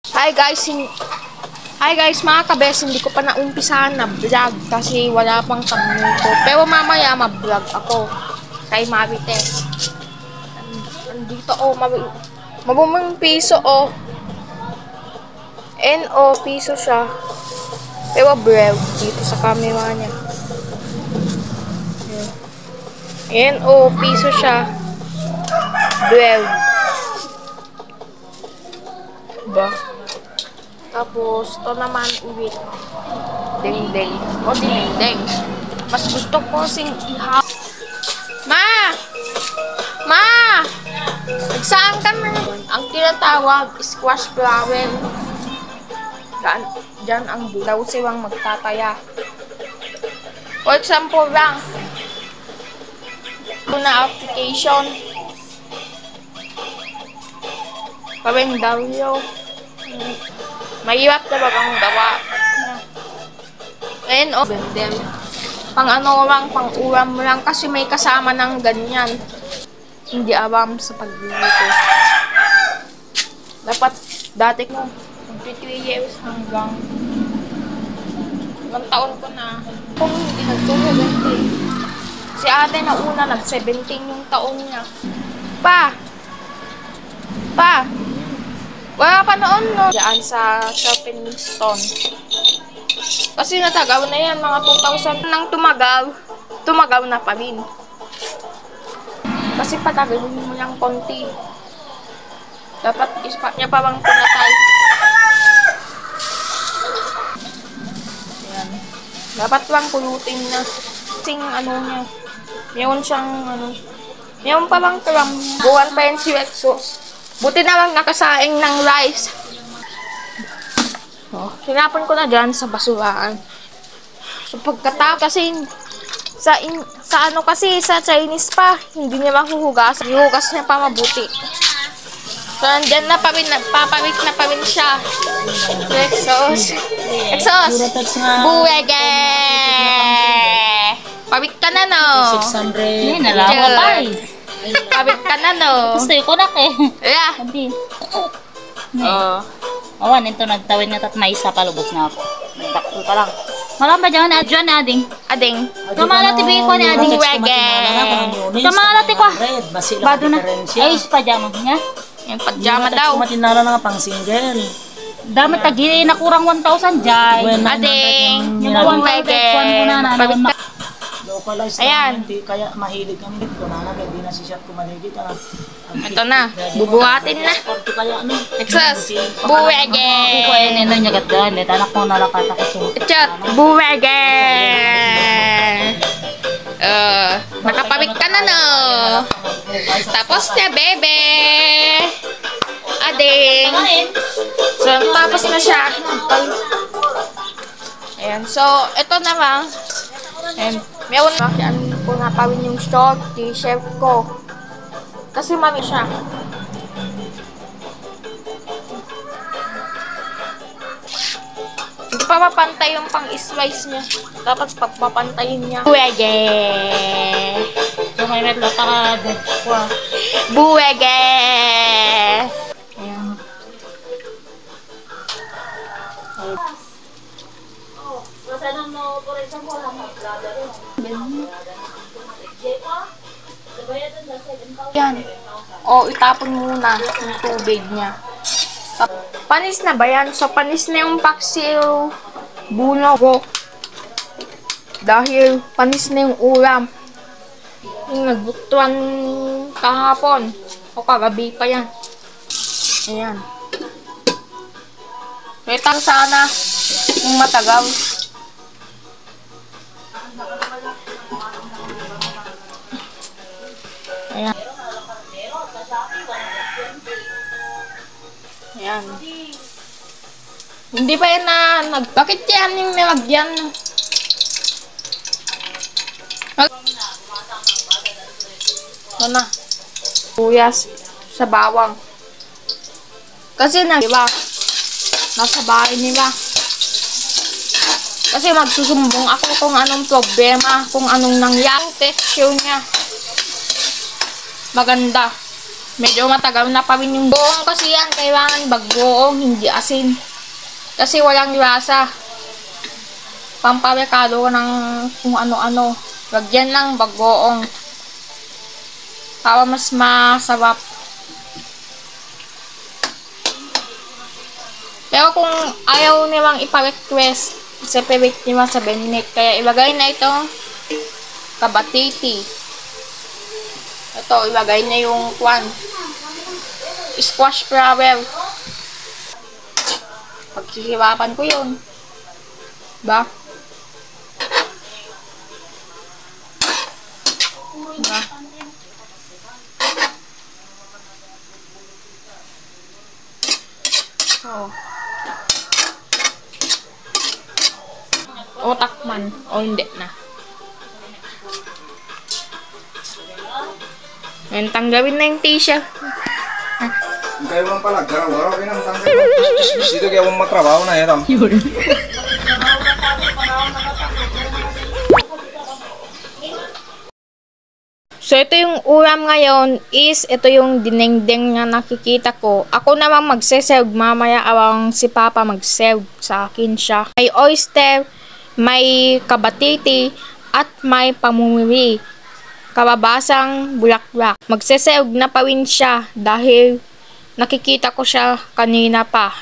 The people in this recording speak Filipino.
Hi guys, mga kabes, hindi ko pa naumpisahan na vlog kasi wala pang minuto. Pero mamaya mag-vlog ako kay Marites. Andito mabumang piso N.O. piso siya. Pero brew dito sa camera niya. N.O. piso siya. Brew. Ba? Tapos, to naman ulit. Ding-ding. O, ding-ding. Mas gusto ko sing ihaw. Ma! Ma! Nagsaan ka na? Ang tinatawag, squash flower. Diyan ang daw siwang magtataya. For example lang, na application. Kawing daw yun. Mahirap na bagang gawa. Ayun bendel. Pang ano lang, pang ulam lang kasi may kasama ng ganyan. Hindi alam sa pagluluto. Dapat dati ko 23 years hanggang ilang taon ko na. Kung hindi nagtulo, si ate na una, nag-17 yung taon niya. Pa! Wala pa noon, no? Diyan sa Shopping Stone. Kasi natagaw na yan, mga 2000 nang tumagaw na pa rin. Kasi patagawin mo lang konti. Dapat ispat niya pa bang pinatay. Ayan. Dapat lang pulutin na. Sing ano niya. Mayroon siyang mayroon pa bang karam. Buwan pa yan si Wexos. Buti na lang nakasaing ng rice. Sinapon ko na dyan sa basurahan. So pagkatapos kasi sa Chinese pa, hindi niya mahuhugas. Ihugas niya pa mabuti. So nandyan na pa rin, nagpapawik na pa rin siya. Exos! Buwege! Pawik ka na, no? 600. Nalawa pa eh. Pawik ka na, no? Gusto yung kunak eh. Yeah. Hindi. Awan, ito nagtawin na tat may isa palubos na ako. Nagdakto pa lang. Malam ba dyan? Adyan na ading. Ading. Kamalati ba ko ni ading Wege. Kamalati ko. Bado na. Ay, pajama niya. Yung pajama daw. Kumatinara na nga pang single. Dami tagi na kurang 1,000 jay. Ading. Yung Wege. Localized. Ayan. Hindi kaya mahilig kami dito. Kaya di na si Shot kumaligit. Ito na. Bubuhatin na. Exos. Buwege. Ko ay nino niya gatan. Tanak mo nalakat ako. Echot. Buwege. Nakapawik ka na, no? Tapos na, bebe. Ading. So, tapos na siya. Ayan. So, ito na lang. And, meron ko napawin yung short t-shirt ko. Kasi mami siya. Hindi pa mapantay yung pang-slice niya. Dapat papantayin niya. Buwege! So, may red latakad. Buwege! Ayan. Yan. O, itapon muna yung tubig niya. Panis na ba yan? So, panis na yung paksiw buno. Dahil panis na yung ulam. Yung nagbutuan kahapon. O, kagabi pa yan. Ayan. Kita sana yung matagal. Ayan. Ayan. Hindi pa yan na bakit yan yung nilagyan? Ano na? Buyas sa bawang. Kasi diba? Nasa bahay nila. Kasi magsusumbong ako kung anong problema, kung anong nangyari. Texture niya. Maganda. Medyo matagal na pa rin yung buong kasi yan. Kailangan baggoong, hindi asin. Kasi walang lasa. Pamparekado ng kung ano-ano. Lagyan lang baggoong. Para mas masarap. Pero kung ayaw nilang ipa-request, separate nila sa benek. Kaya ilagay na ito kabatiti. Ito, ilagay na yung squash flower. Pagsisirapan ko yun. Ba? Ba? Oh. O takman. O hindi na. Ngayon, tanggawin na yung t-shirt. Kayo man pala, garaw-garaw kinang tangkay. Dito kaya mong matrabaho na ito. So, ito yung ulam ngayon is, ito yung dinengdeng na nakikita ko. Ako naman magseserve, mamaya awang si Papa magserve sa akin siya. May oyster, may kabatiti, at may pamumiri. Kababasang bulaklak. Magseserve na pa rin siya dahil nakikita ko siya kanina pa.